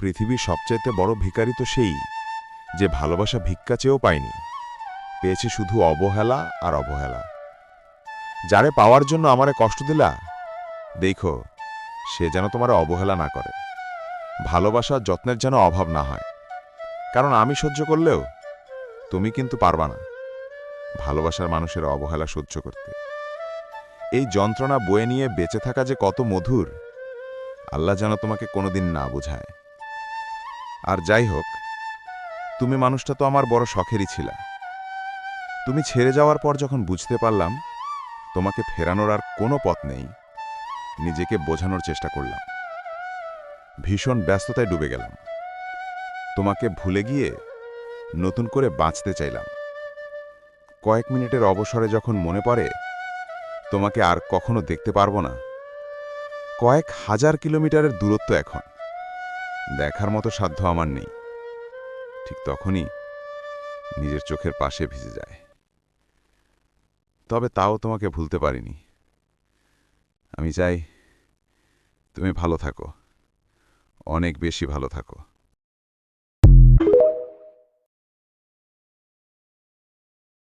পৃথিবীর সবচাইতে বড় ভিখারি তো সেই, যে ভালোবাসা ভিক্ষা চেয়েও পায়নি, পেয়েছে শুধু অবহেলা আর অবহেলা। যারে পাওয়ার জন্য আমারে কষ্ট দিলা, দেখো সে যেন তোমার অবহেলা না করে, ভালোবাসা যত্নের যেন অভাব না হয়। কারণ আমি সহ্য করলেও তুমি কিন্তু পারবা না ভালোবাসার মানুষের অবহেলা সহ্য করতে। এই যন্ত্রণা বয়ে নিয়ে বেঁচে থাকা যে কত মধুর, আল্লাহ যেন তোমাকে কোনোদিন না বুঝায়। আর যাই হোক, তুমি মানুষটা তো আমার বড় শখেরই ছিলা। তুমি ছেড়ে যাওয়ার পর যখন বুঝতে পারলাম তোমাকে ফেরানোর আর কোনো পথ নেই, নিজেকে বোঝানোর চেষ্টা করলাম। ভীষণ ব্যস্ততায় ডুবে গেলাম। তোমাকে ভুলে গিয়ে নতুন করে বাঁচতে চাইলাম। কয়েক মিনিটের অবসরে যখন মনে পড়ে তোমাকে আর কখনো দেখতে পারবো না, কয়েক হাজার কিলোমিটারের দূরত্ব এখন, দেখার মতো সাধ্য আমার নেই, ঠিক তখনই নিজের চোখের পাশে ভিজে যায়। তবে তাও তোমাকে ভুলতে পারিনি। আমি চাই তুমি ভালো থাকো, অনেক বেশি ভালো থাকো।